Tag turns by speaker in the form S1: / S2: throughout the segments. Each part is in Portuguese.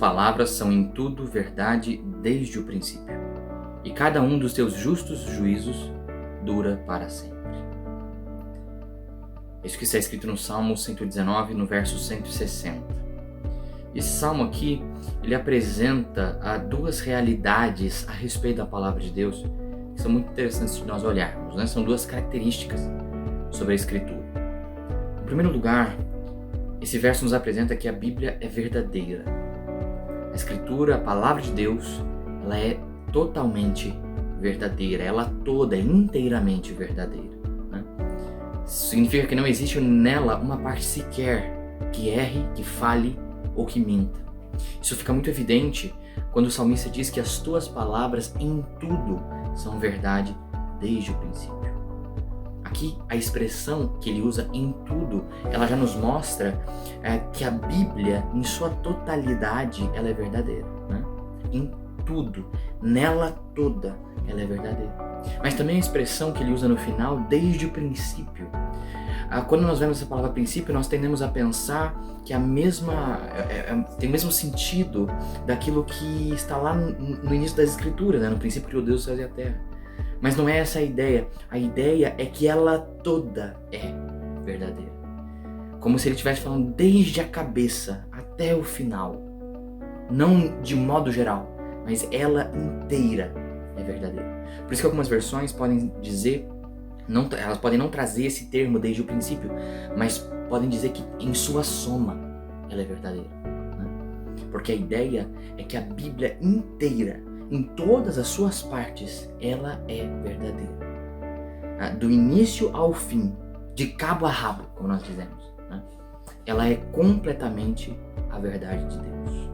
S1: palavras são em tudo verdade desde o princípio, e cada um dos teus justos juízos dura para sempre. Isso que está escrito no Salmo 119, no verso 160. Esse salmo aqui, ele apresenta duas realidades a respeito da palavra de Deus que são muito interessantes de nós olharmos, né? São duas características sobre a Escritura. Em primeiro lugar, esse verso nos apresenta que a Bíblia é verdadeira. A Escritura, a palavra de Deus, ela é totalmente verdadeira, ela toda é inteiramente verdadeira, né? Isso significa que não existe nela uma parte sequer que erre, que fale ou que minta. Isso fica muito evidente quando o salmista diz que as tuas palavras em tudo são verdade desde o princípio. Aqui a expressão que ele usa em tudo, ela já nos mostra que a Bíblia em sua totalidade ela é verdadeira, né? Em tudo, nela toda ela é verdadeira. Mas também a expressão que ele usa no final, desde o princípio. Quando nós vemos essa palavra princípio, nós tendemos a pensar que tem o mesmo sentido daquilo que está lá no início das Escrituras, né? No princípio criou Deus os céus e a terra. Mas não é essa a ideia. A ideia é que ela toda é verdadeira. Como se ele estivesse falando desde a cabeça até o final. Não de modo geral, mas ela inteira é verdadeira. Por isso que algumas versões podem dizer, elas podem não trazer esse termo desde o princípio, mas podem dizer que em sua soma ela é verdadeira, né? Porque a ideia é que a Bíblia inteira, em todas as suas partes, ela é verdadeira. Do início ao fim, de cabo a rabo, como nós dizemos, né? Ela é completamente a verdade de Deus.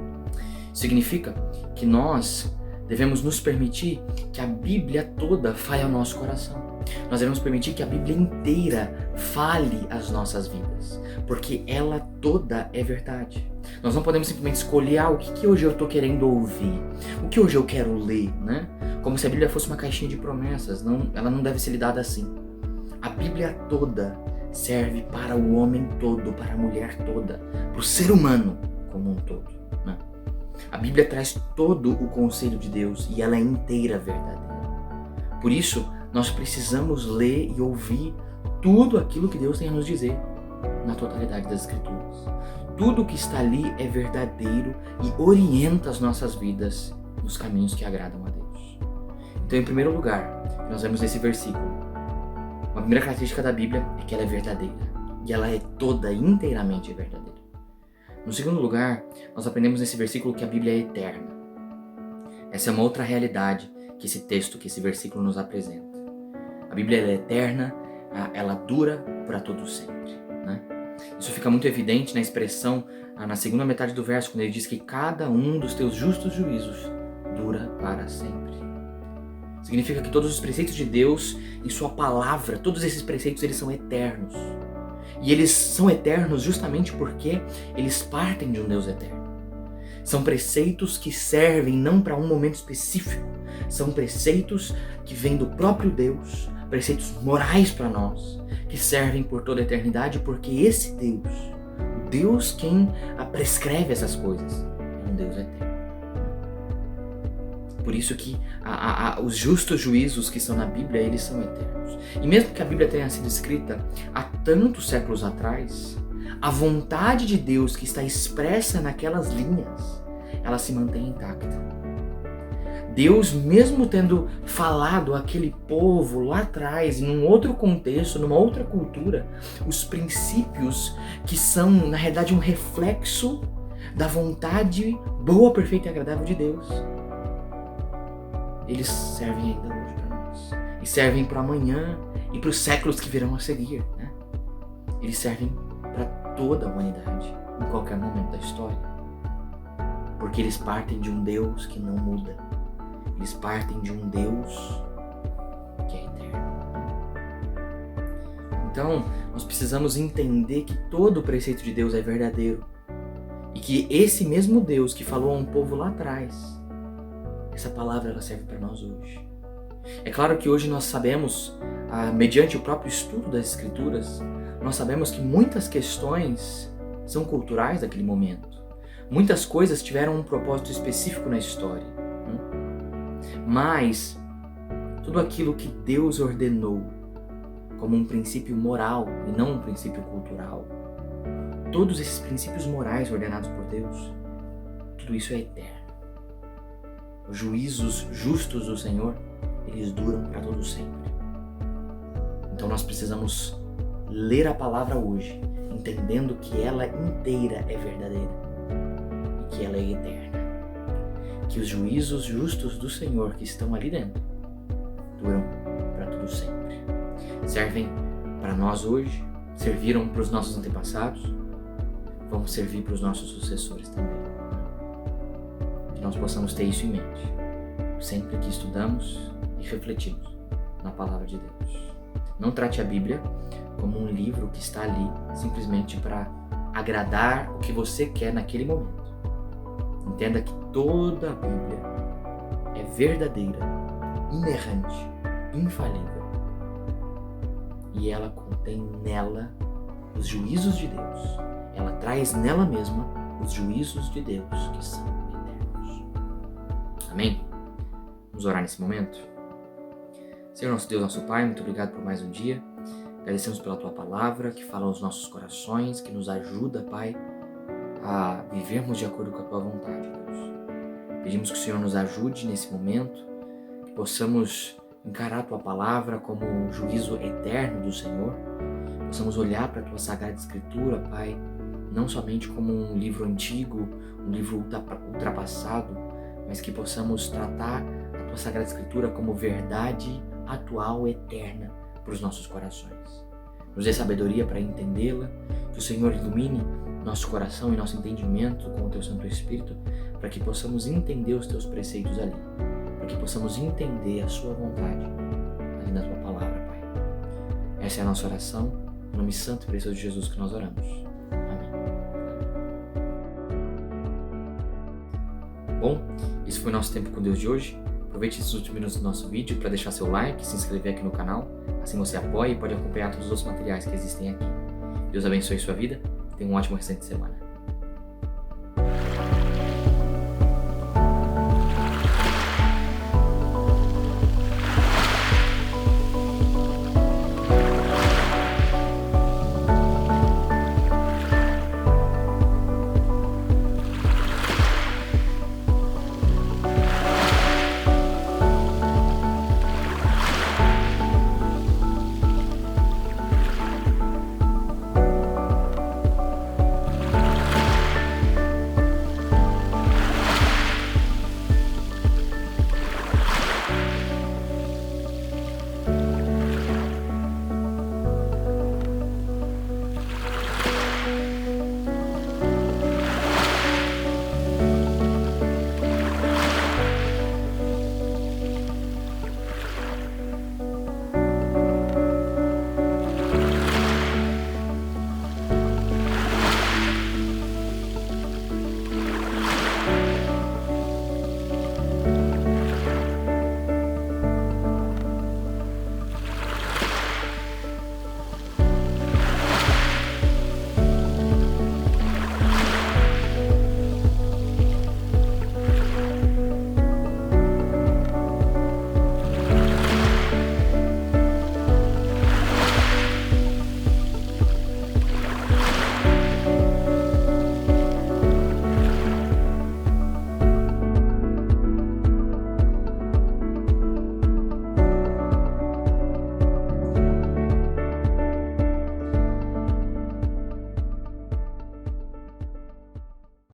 S1: Significa que nós devemos nos permitir que a Bíblia toda fale ao nosso coração. Nós devemos permitir que a Bíblia inteira fale às nossas vidas, porque ela toda é verdade. Nós não podemos simplesmente escolher o que hoje eu estou querendo ouvir, o que hoje eu quero ler, né? Como se a Bíblia fosse uma caixinha de promessas. Não, ela não deve ser lidada assim. A Bíblia toda serve para o homem todo, para a mulher toda, para o ser humano como um todo, né? A Bíblia traz todo o conselho de Deus e ela é inteira verdadeira. Por isso, nós precisamos ler e ouvir tudo aquilo que Deus tem a nos dizer na totalidade das Escrituras. Tudo que está ali é verdadeiro e orienta as nossas vidas nos caminhos que agradam a Deus. Então, em primeiro lugar, nós vemos nesse versículo, uma primeira característica da Bíblia é que ela é verdadeira e ela é toda inteiramente verdadeira. No segundo lugar, nós aprendemos nesse versículo que a Bíblia é eterna. Essa é uma outra realidade que esse texto, que esse versículo nos apresenta. A Bíblia é eterna, ela dura para todo sempre, né? Isso fica muito evidente na expressão, na segunda metade do verso, quando ele diz que cada um dos teus justos juízos dura para sempre. Significa que todos os preceitos de Deus, em sua palavra, todos esses preceitos, eles são eternos. E eles são eternos justamente porque eles partem de um Deus eterno. São preceitos que servem não para um momento específico. São preceitos que vêm do próprio Deus, preceitos morais para nós, que servem por toda a eternidade, porque esse Deus, o Deus quem prescreve essas coisas, é um Deus eterno. Por isso que os justos juízos que são na Bíblia, eles são eternos. E mesmo que a Bíblia tenha sido escrita há tantos séculos atrás, a vontade de Deus que está expressa naquelas linhas, ela se mantém intacta. Deus, mesmo tendo falado àquele povo lá atrás, em um outro contexto, numa outra cultura, os princípios que são, na realidade, um reflexo da vontade boa, perfeita e agradável de Deus, eles servem ainda hoje para nós. E servem para amanhã e para os séculos que virão a seguir, né? Eles servem para toda a humanidade, em qualquer momento da história. Porque eles partem de um Deus que não muda. Eles partem de um Deus que é eterno. Então, nós precisamos entender que todo o preceito de Deus é verdadeiro. E que esse mesmo Deus que falou a um povo lá atrás, essa palavra ela serve para nós hoje. É claro que hoje nós sabemos, mediante o próprio estudo das Escrituras, nós sabemos que muitas questões são culturais daquele momento. Muitas coisas tiveram um propósito específico na história, mas tudo aquilo que Deus ordenou como um princípio moral e não um princípio cultural, todos esses princípios morais ordenados por Deus, tudo isso é eterno. Os juízos justos do Senhor, eles duram para todo sempre. Então nós precisamos ler a palavra hoje, entendendo que ela inteira é verdadeira e que ela é eterna. Que os juízos justos do Senhor que estão ali dentro duram para todo sempre. Servem para nós hoje, serviram para os nossos antepassados, vão servir para os nossos sucessores também. Que nós possamos ter isso em mente, sempre que estudamos e refletimos na palavra de Deus. Não trate a Bíblia como um livro que está ali simplesmente para agradar o que você quer naquele momento. Entenda que toda a Bíblia é verdadeira, inerrante, infalível. E ela contém nela os juízos de Deus. Ela traz nela mesma os juízos de Deus que são eternos. Amém? Vamos orar nesse momento? Senhor nosso Deus, nosso Pai, muito obrigado por mais um dia. Agradecemos pela Tua Palavra que fala aos nossos corações, que nos ajuda, Pai, a vivermos de acordo com a Tua vontade, Deus. Pedimos que o Senhor nos ajude nesse momento, que possamos encarar a Tua Palavra como um juízo eterno do Senhor, possamos olhar para a Tua Sagrada Escritura, Pai, não somente como um livro antigo, um livro ultrapassado, mas que possamos tratar a Tua Sagrada Escritura como verdade atual, eterna, para os nossos corações. Nos dê sabedoria para entendê-la, que o Senhor ilumine nosso coração e nosso entendimento com o Teu Santo Espírito, para que possamos entender os Teus preceitos ali, para que possamos entender a Sua vontade ali na Tua Palavra, Pai. Essa é a nossa oração, em nome santo e precioso de Jesus que nós oramos. Amém. Bom, esse foi o nosso tempo com Deus de hoje. Aproveite esses últimos minutos do nosso vídeo para deixar seu like, se inscrever aqui no canal, assim você apoia e pode acompanhar todos os outros materiais que existem aqui. Deus abençoe sua vida, tenha um ótimo restante de semana.